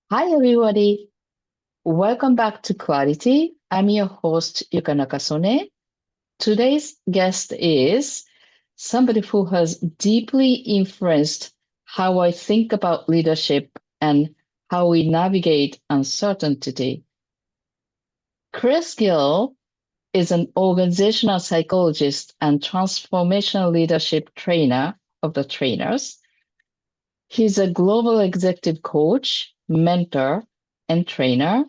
Hi, everybody. Welcome back to Clarity. I'm your host, Yuka Nakasone. Today's guest is somebody who has deeply influenced how I think about leadership and how we navigate uncertainty. Kris Gill is an organizational psychologist and transformational leadership trainer of the trainers. He's a global executive coach, mentor, and trainer,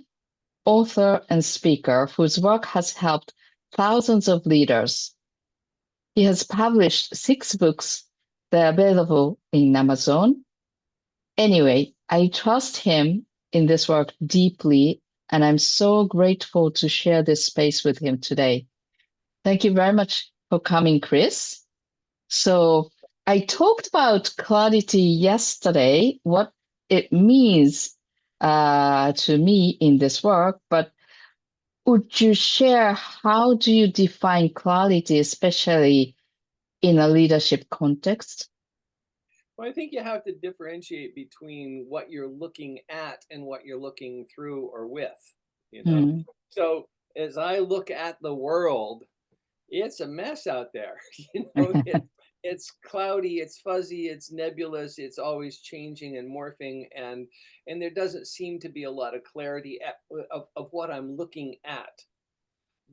author and speaker whose work has helped thousands of leaders. He has published 6 books that are available in Amazon. Anyway, I trust him in this work deeply, and I'm so grateful to share this space with him today. Thank you very much for coming, Kris. So, I talked about clarity yesterday, what it means to me in this work, but would you share how do you define clarity, especially in a leadership context? Well, I think you have to differentiate between what you're looking at and what you're looking through or with, you know. Mm, So as I look at the world, it's a mess out there. It's cloudy, it's fuzzy, it's nebulous, it's always changing and morphing, and there doesn't seem to be a lot of clarity of what I'm looking at.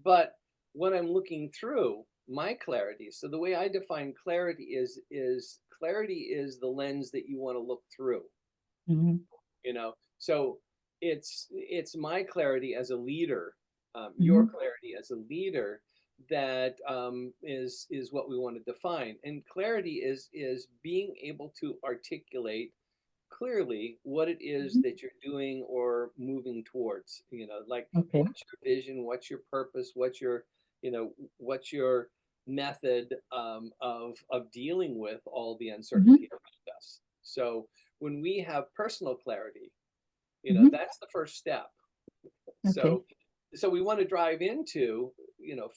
But what I'm looking through, my clarity. So the way I define clarity is clarity is the lens that you want to look through, mhm, you know. So it's my clarity as a leader, your mhm, clarity as a leader that is what we want to define. And clarity is being able to articulate clearly what it is mhm. that you're doing or moving towards, like Okay. what's your vision, what's your purpose, what's your method of dealing with all the Mhm, uncertainty around us. So when we have personal clarity, mhm. that's the first step. Okay. So so we want to drive into,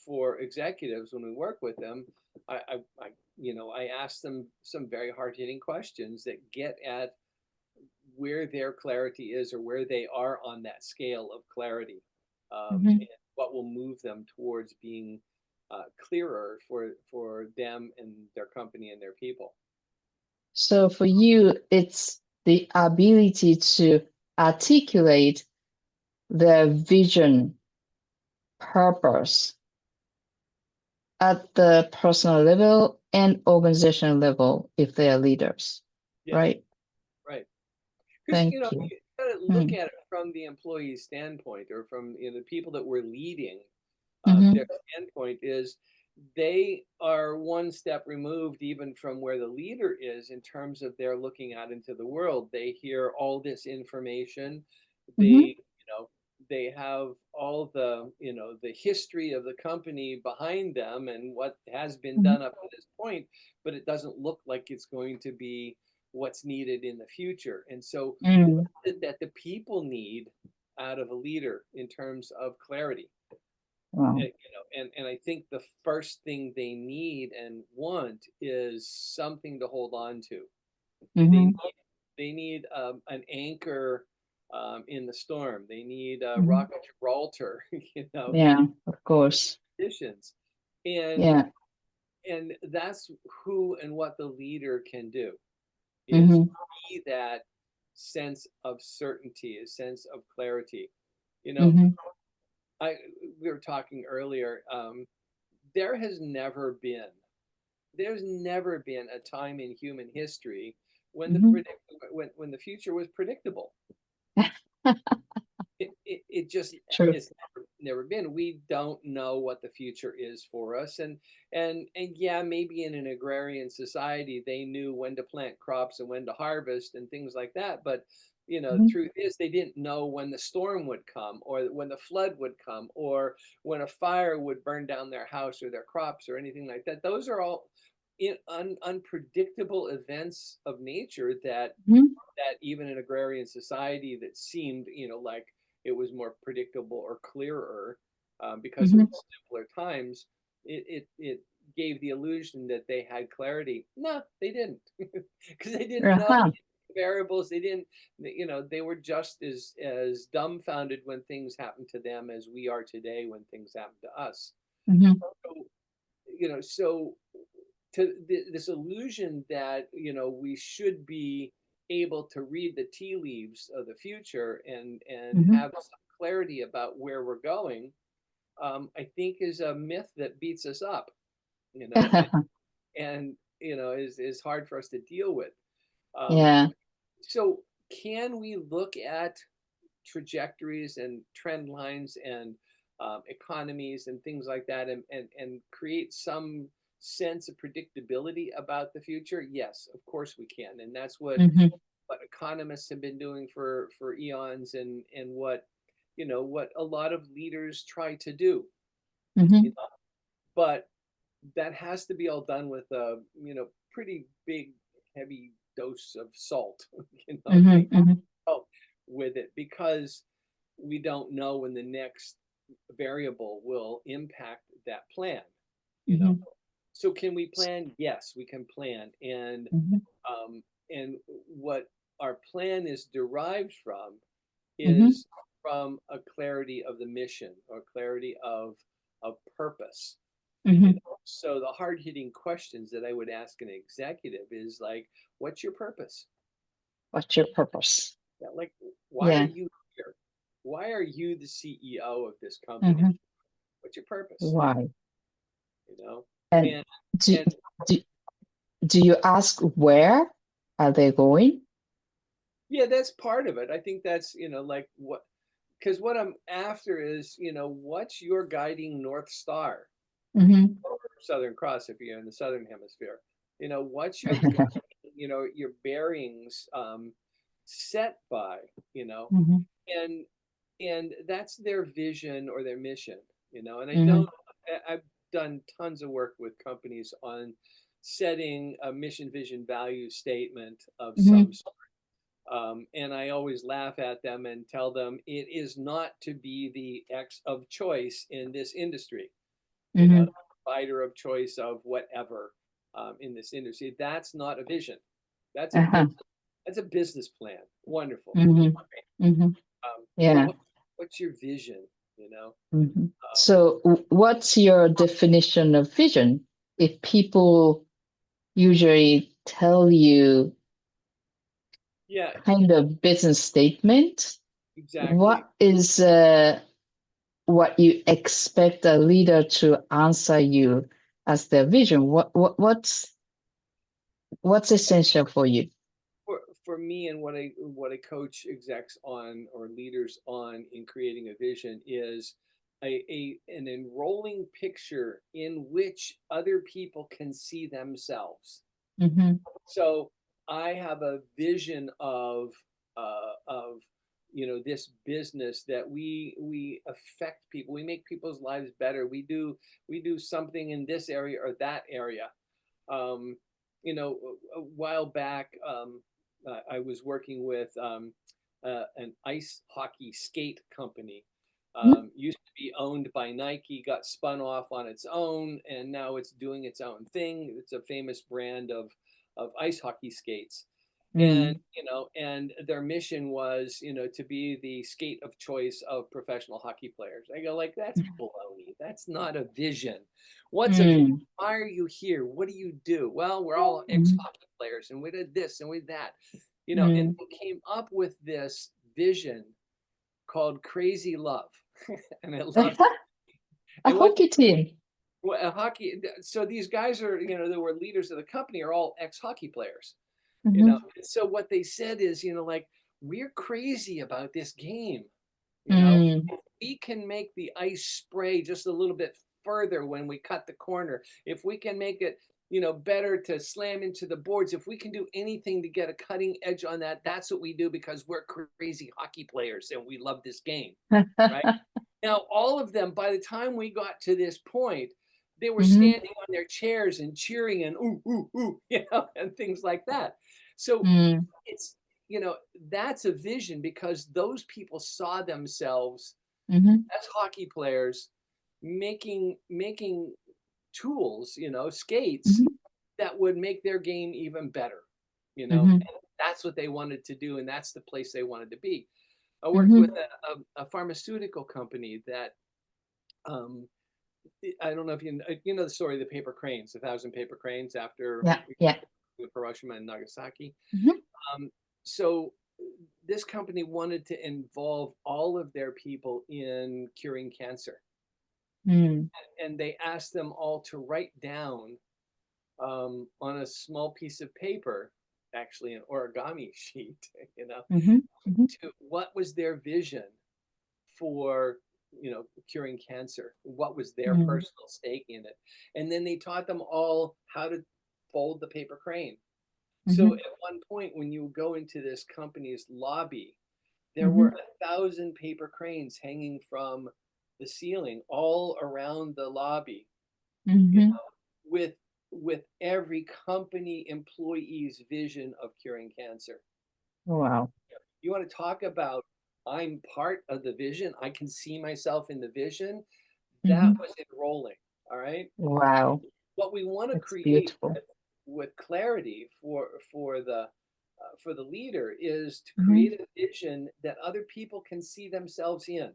for executives when we work with them, I ask them some very hard-hitting questions that get at where their clarity is or where they are on that scale of clarity, Mhm. and what will move them towards being clearer for them and their company and their people. So for you, it's the ability to articulate their vision, purpose at the personal level and organizational level if they are leaders, Yeah, right? right. Because Thank you. you got to look Mm, at it from the employee's standpoint, or from the people that we're leading. Their mhm, standpoint is they are one step removed even from where the leader is in terms of they're looking out into the world. They hear all this information. mhm, They have all the history of the company behind them and what has been mhm, done up to this point, but it doesn't look like it's going to be what's needed in the future. And so what mm. is it that the people need out of a leader in terms of clarity? Wow. And I think the first thing they need and want is something to hold on to. They Mhm, need they need an anchor in the storm. They need a mhm. rock of Gibraltar, Yeah, of course. conditions, and Yeah. and that's who and what the leader can do is Mhm, be that sense of certainty, a sense of clarity. You know, mhm, I we were talking earlier. There has never been there's never been a time in human history when mhm. when the future was predictable. It just True. it's never been. We don't know what the future is for us, and yeah, maybe in an agrarian society they knew when to plant crops and when to harvest and things like that. But the Mhm, truth is they didn't know when the storm would come, or when the flood would come, or when a fire would burn down their house or their crops or anything like that. Those are all unpredictable events of nature mhm, that even an agrarian society that seemed, like it was more predictable or clearer, because it mhm. was simpler times, it gave the illusion that they had clarity. No, they didn't, because they didn't know Uh-huh. variables. They didn't, they were just as dumbfounded when things happened to them as we are today when things happen to us. Mhm. So, so to this illusion that, we should be able to read the tea leaves of the future and Mhm. have some clarity about where we're going, I think is a myth that beats us up, you know, and is hard for us to deal with. Um, Yeah. so can we look at trajectories and trend lines and economies and things like that and create some sense of predictability about the future? Yes, of course we can. And that's Mhm. what economists have been doing for eons, and what a lot of leaders try to do. You Mhm. know? But that has to be all done with a pretty big heavy dose of salt, Mhm. big Mhm. salt with it, because we don't know when the next variable will impact that plan, you know. Mhm. So can we plan? Yes, we can plan. Mhm. Um, and what our plan is derived from Mhm. is from a clarity of the mission or clarity of purpose. Mhm. So the hard hitting questions that I would ask an executive is like, what's your purpose? What's your purpose? Yeah, like, why are Yeah. you here? Why are you the CEO of this company? Mhm. What's your purpose? Why? You know, And and do, and do do you ask where are they going? yeah, that's part of it. I think that's like what, because what I'm after is what's your guiding North Star Mhm. or Southern Cross if you're in the Southern Hemisphere. What's your your bearings set by, Mhm. and that's their vision or their mission. And Mhm. I've done tons of work with companies on setting a mission, vision, value statement of some Mhm. sort. And I always laugh at them and tell them it is not to be the X of choice in this industry, Mhm. provider of choice of whatever in this industry. That's not a vision. That's a Uh-huh. business. That's a business plan. Wonderful. Mhm. Mhm. But Yeah. what's your vision? You know? Mhm. Um, So, what's your definition of vision? If people usually tell you yeah, kind of business statement, exactly. what is what you expect a leader to answer you as their vision? What's essential for you? For me, and what I coach execs on or leaders on in creating a vision is an enrolling picture in which other people can see themselves. Mm-hmm. So I have a vision of this business that we affect people, we make people's lives better, we do something in this area or that area. um, a while back, I was working with an ice hockey skate company. Used to be owned by Nike, got spun off on its own, and now it's doing its own thing. It's a famous brand of ice hockey skates. And Mm-hmm. and their mission was to be the skate of choice of professional hockey players. I go like, that's baloney. That's not a vision. What's a vision? Mm-hmm. Why are you here? What do you do? Well, we're all ex-hockey players and we did this and we did that. And Mm-hmm. they came up with this vision called Crazy Love. And I loved it. A And what hockey team. a hockey, so these guys are, that were leaders of the company are all ex-hockey players. Mm-hmm. And so what they said is, like, we're crazy about this game. Mm-hmm. If we can make the ice spray just a little bit further when we cut the corner, if we can make it, better to slam into the boards, if we can do anything to get a cutting edge on that, that's what we do because we're crazy hockey players and we love this game, right? Now, all of them, by the time we got to this point, they were Mm-hmm. standing on their chairs and cheering and ooh, ooh, ooh, and things like that. So Mm-hmm. it's, that's a vision because those people saw themselves Mm-hmm. as hockey players making tools, skates Mm-hmm. that would make their game even better, you know. Mm-hmm. that's what they wanted to do, and that's the place they wanted to be. I worked with Mm-hmm. a pharmaceutical company that um, I don't know if you know the story of the paper cranes, 1,000 paper cranes after Yeah. Yeah. Hiroshima and Nagasaki. Mm-hmm. Um, so this company wanted to involve all of their people in curing cancer, Mm. and they asked them all to write down on a small piece of paper, actually an origami sheet, Mm-hmm. Mm-hmm. to what was their vision for curing cancer, what was their Mm. personal stake in it, and then they taught them all how to fold the paper crane. So Mm-hmm. at one point when you go into this company's lobby, there were Mm-hmm. 1,000 paper cranes hanging from the ceiling all around the lobby, you Mm-hmm. know, with every company employee's vision of curing cancer. Wow. You want to talk about I'm part of the vision, I can see myself in the vision. That Mm-hmm. was enrolling. All right. Wow. What we want to That's create beautiful. with clarity for the leader is to Mm-hmm. create a vision that other people can see themselves in,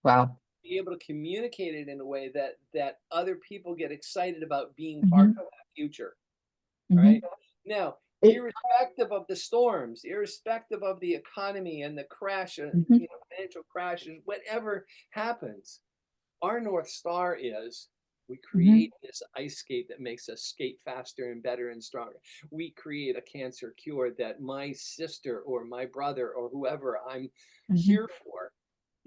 Wow. be able to communicate it in a way that other people get excited about being part Mm-hmm. of that future. All Mm-hmm. right. Now, It, irrespective of the storms, irrespective of the economy and the crash, mm-hmm. financial crashes, whatever happens, our North Star is we Mm-hmm. create this ice skate that makes us skate faster and better and stronger. We create a cancer cure that my sister or my brother or whoever I'm Mm-hmm. here for,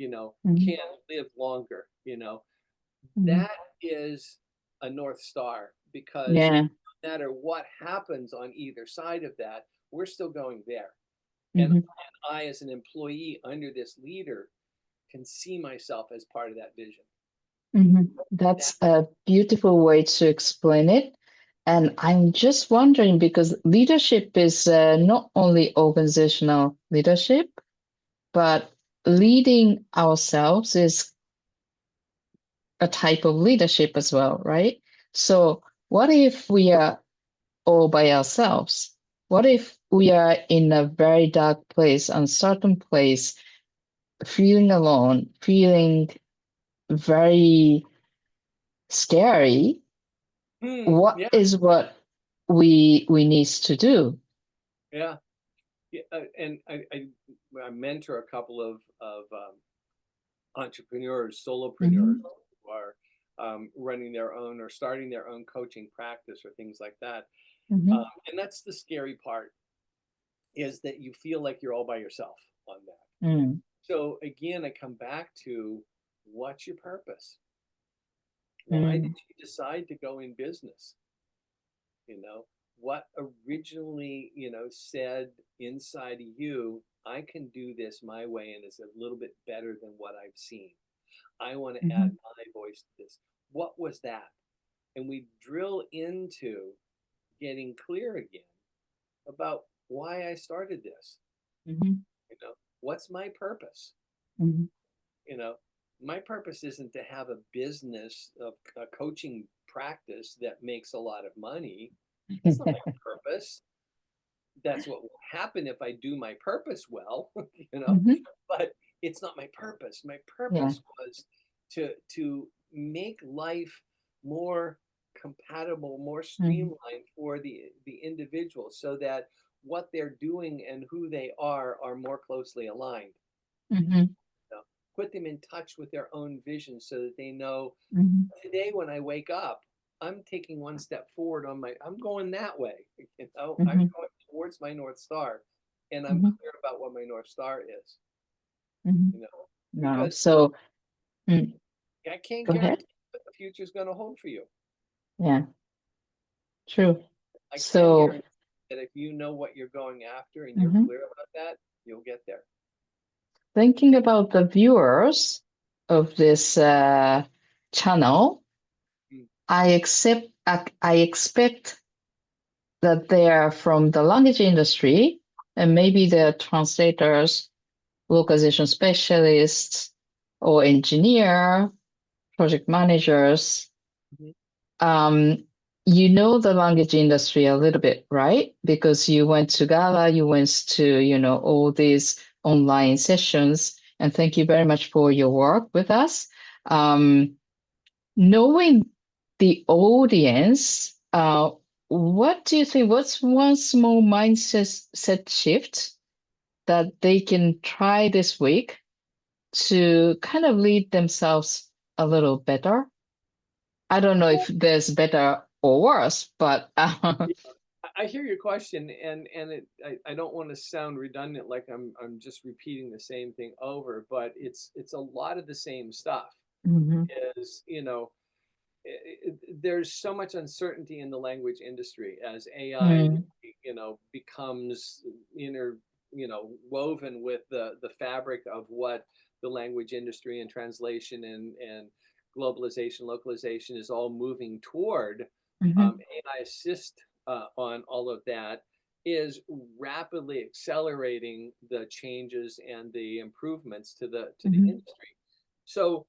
Mm-hmm. can live longer. Mm-hmm. That is a North Star because Yeah. no matter what happens on either side of that, we're still going there. And Mm-hmm. I, as an employee under this leader, can see myself as part of that vision. Mm-hmm. That, That's a beautiful way to explain it. And I'm just wondering because leadership is not only organizational leadership, but leading ourselves is a type of leadership as well, right? So, what if we are all by ourselves? What if we are in a very dark place, uncertain place, feeling alone, feeling very scary? What yeah, is what we need to do? yeah. Yeah, and I mentor a couple of entrepreneurs, solopreneurs Mm-hmm. who are running their own or starting their own coaching practice or things like that. Mm-hmm. And that's the scary part is that you feel like you're all by yourself on that. Mm-hmm. So again, I come back to what's your purpose? Why did Mm-hmm. you decide to go in business? What originally said inside of you, I can do this my way and it's a little bit better than what I've seen. I want to add my voice to this. What was that? And we drill into getting clear again about why I started this. Mm-hmm. What's my purpose? Mm-hmm. you know my purpose isn't to have a business of a coaching practice that makes a lot of money. That's not my purpose. That's what will happen if I do my purpose well. you know Mm-hmm. but it's not my purpose. My Yeah. purpose was to make life more compatible, more Mm-hmm. streamlined for the individual, so that what they're doing and who they are more closely aligned. Mm-hmm. know, Put them in touch with their own vision so that they know Mm-hmm. today when I wake up, I'm taking one step forward I'm going that way. I'm Mm-hmm. going towards my North Star, and I'm Mm-hmm. clear about what my North Star is, Mm-hmm. you know, No. because So, mm, I can't go ahead. guarantee what the future is going to hold for you. Yeah. True. I can So, guarantee that if you know what you're going after and you're mhm, clear about that, you'll get there. thinking about the viewers of this channel, Mm. I expect that they are from the language industry and maybe they're translators, localization specialists, or engineer, project managers. Mhm. Um, you know the language industry a little bit, right? Because you went to Gala, you went to, all these online sessions. And thank you very much for your work with us. Um, Knowing the audience, what do you think? What's one small mindset set shift that they can try this week to kind of lead themselves a little better? I don't know if there's better or worse, but I hear your question, and I don't want to sound redundant, like I'm just repeating the same thing over, but it's a lot of the same stuff. Mhm. Is there's so much uncertainty in the language industry as AI, Mm, becomes inter, woven with the fabric of what the language industry and translation and globalization, localization is all moving toward. mhm, AI assist on all of that is rapidly accelerating the changes and the improvements to the mhm. industry. So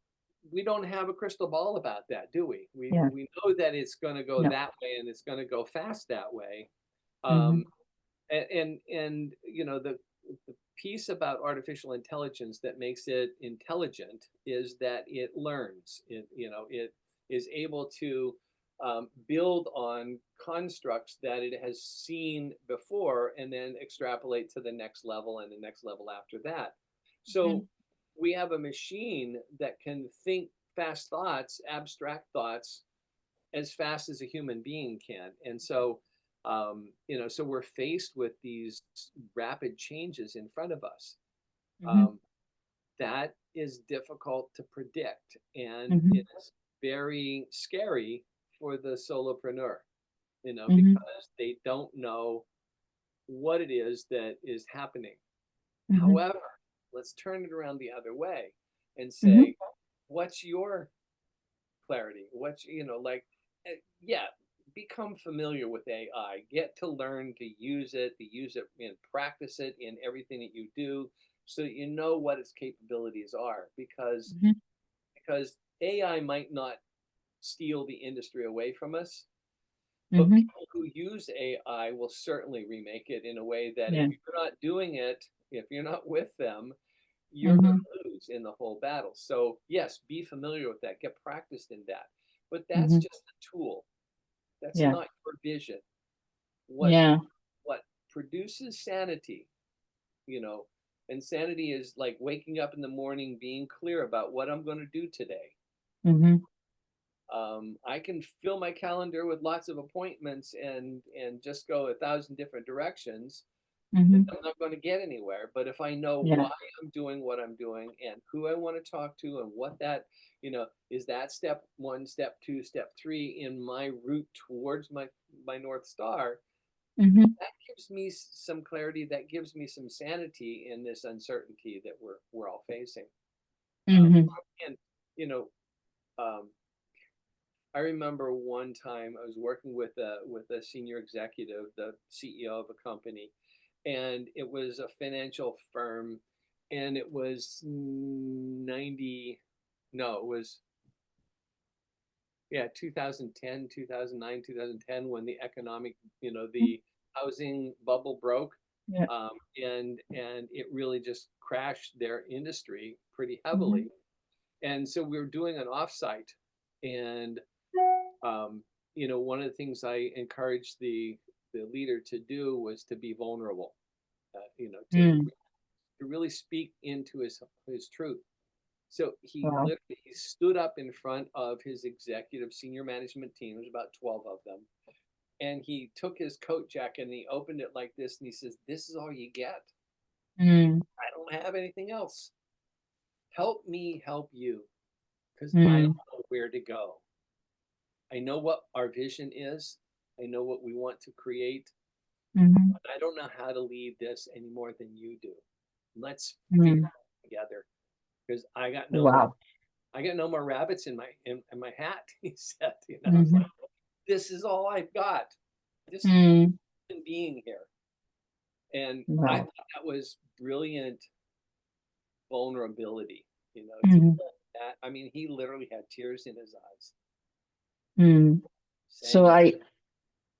we don't have a crystal ball about that, do we? We Yeah. we know that it's going to go No. that way and it's going to go fast that way. Mhm, Um, and the piece about artificial intelligence that makes it intelligent is that it learns. It is able to build on constructs that it has seen before and then extrapolate to the next level and the next level after that. So mhm, we have a machine that can think fast thoughts, abstract thoughts, as fast as a human being can. And so, so we're faced with these rapid changes in front of us. mhm, Um, that is difficult to predict, and mhm, it's very scary for the solopreneur, mhm, because they don't know what it is that is happening. mhm, However, let's turn it around the other way and mhm, say, what's your clarity? What's, yeah, become familiar with AI, get to learn to use it and practice it in everything that you do so that you know what its capabilities are, mhm, because AI might not steal the industry away from us, but mhm. people who use AI will certainly remake it in a way that if Yeah. you're not doing it, if you're not with them, you're going Mhm, to lose in the whole battle. So, yes, be familiar with that, get practiced in that. But that's mhm. just a tool. That's Yeah. not your vision. What Yeah. what produces sanity, you know, and sanity is like waking up in the morning being clear about what I'm going to do today. Mhm, I can fill my calendar with lots of appointments and just go 1,000 different directions, and mhm. I'm not going to get anywhere. But if I know Yeah. why I'm doing what I'm doing and who I want to talk to and what that, is that step one, step two, step three in my route towards my North Star, Mhm, that gives me some clarity. That gives me some sanity in this uncertainty that we're all facing. Um, mhm, and you know, um, I remember one time I was working with a senior executive, the CEO of a company, and it was a financial firm, and it was 90, no, it was, yeah, 2010, 2009, 2010, when the economic, mhm. the housing bubble broke, Yeah. and it really just crashed their industry pretty Mhm, heavily. And so we were doing an offsite, and um, one of the things I encouraged the leader to do was to be vulnerable, mm. to really speak into his truth. So Wow. he stood up in front of his executive senior management team. There's about 12 of them, and he took his coat jacket and he opened it like this, and he says, "This is all you get. Mm, I don't have anything else. Help me help you, because I don't mm, know where to go. I know what our vision is. I know what we want to create. mhm, I don't know how to lead this any more than you do. Let's figure mm. it together, because Wow. I got no more rabbits in my hat." He said, it's Mhm, like, this is all I've got. This mm. human being here. And I Wow. thought that was brilliant vulnerability, to Mhm, that. I mean, he literally had tears in his eyes mm. So saying that.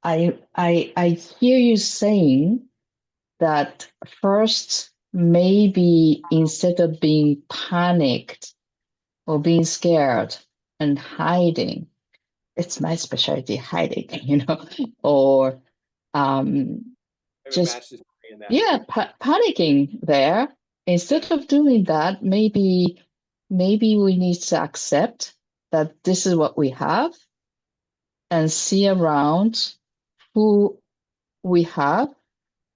I hear you saying that first, maybe instead of being panicked or being scared and hiding, it's my specialty, hiding, or um, I have a just, master's degree in that. yeah, panicking there. Yeah. Instead of doing that, maybe we need to accept that this is what we have and see around who we have,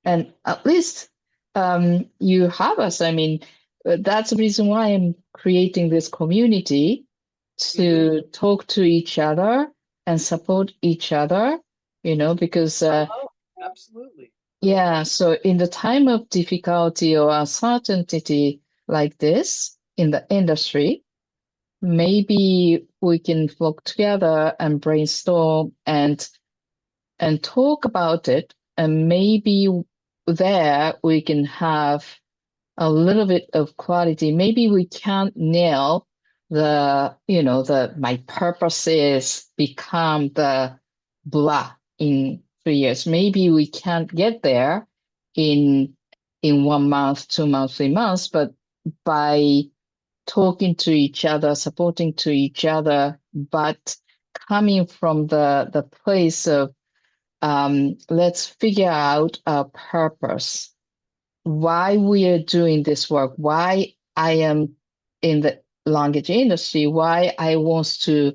and at least you have us. I mean, that's the reason why I'm creating this community, Hmm. to talk to each other and support each other, because Oh, absolutely. yeah, so in the time of difficulty or uncertainty like this in the industry, maybe we can flock together and brainstorm and talk about it, and maybe there we can have a little bit of clarity. Maybe we can't nail the my purpose is become the blah in 3 years. Maybe we can't get there in 1 month, 2 months, 3 months, but by talking to each other, supporting to each other, but coming from the place of let's figure out our purpose, why we are doing this work, why I am in the language industry, why I want to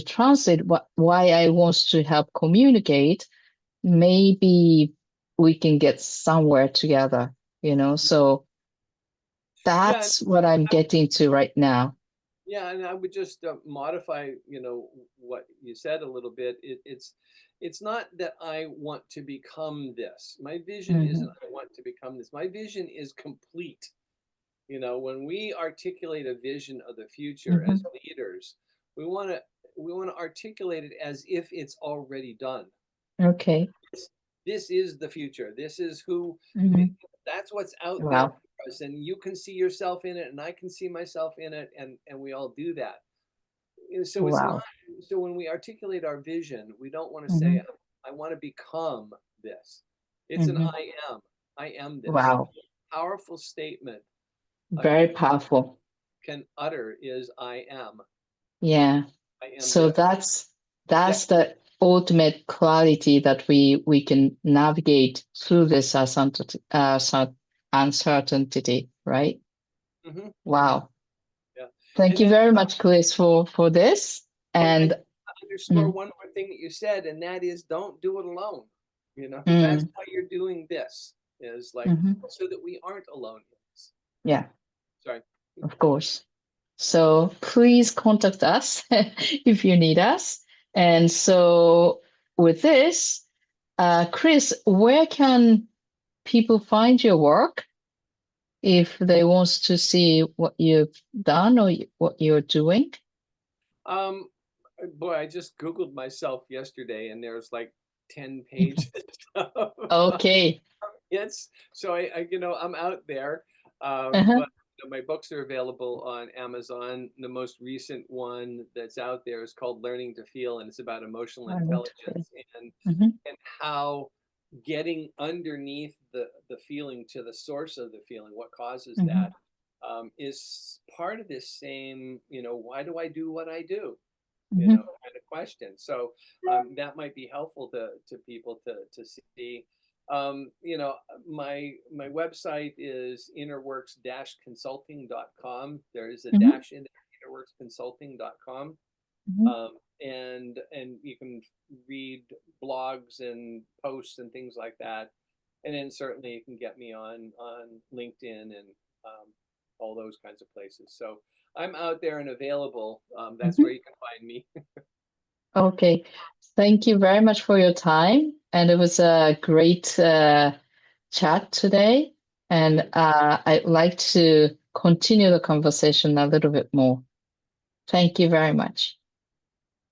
translate, why I want to help communicate. Maybe we can get somewhere together, So Yeah. that's what I'm getting to right now. Yeah, and I would just modify, what you said a little bit. It's not that I want to become this. My vision isn't Hmm. I want to become this. My vision is complete. When we articulate a vision of the future as Hmm. leaders, we want to we want to articulate it as if it's already done. Okay. This is the future. This is who. Hmm. That's what's out there Wow. for us, and you can see yourself in it, and I can see myself in it, and we all do that. So it's not. Wow. So when we articulate our vision, we don't want to say, Hmm. "I want to become this." It's an Hmm. "I am." I am this. Wow. Powerful statement a Very human powerful. can utter is "I am." Yeah. I am So this. that's the ultimate clarity that we can navigate through this uncertainty, right? Hmm. Wow. Yeah. Thank And you then very much, Chris, for this. and And underscore mm, one more thing that you said, and that is don't do it alone. That's mm, why you're doing this, is like mhm. so that we aren't alone in this. Yeah, Sorry. of course. So please contact us if you need us. And so with this, Chris, where can people find your work if they want to see what you've done or what you're doing? Um, Boy, I just Googled myself yesterday, and there's like 10 pages of Okay. it's so I'm out there, Uh-huh. but my books are available on Amazon. The most recent one that's out there is called Learning to Feel, and it's about emotional Wonderful. intelligence Mhm, and how getting underneath the feeling to the source of the feeling, what causes that, mhm, is part of this same, why do I do what I do? mhm, Kind of question. So that might be helpful to people to see. My website is innerworks-consulting.com. There is a mhm, dash in there, innerworksconsulting.com. mhm. And you can read blogs and posts and things like that. And then certainly you can get me on LinkedIn and all those kinds of places. So I'm out there and available. That's where Mhm. you can find me. Okay. Thank you very much for your time. And it was a great chat today. And I'd like to continue the conversation a little bit more. Thank you very much.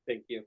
Thank you.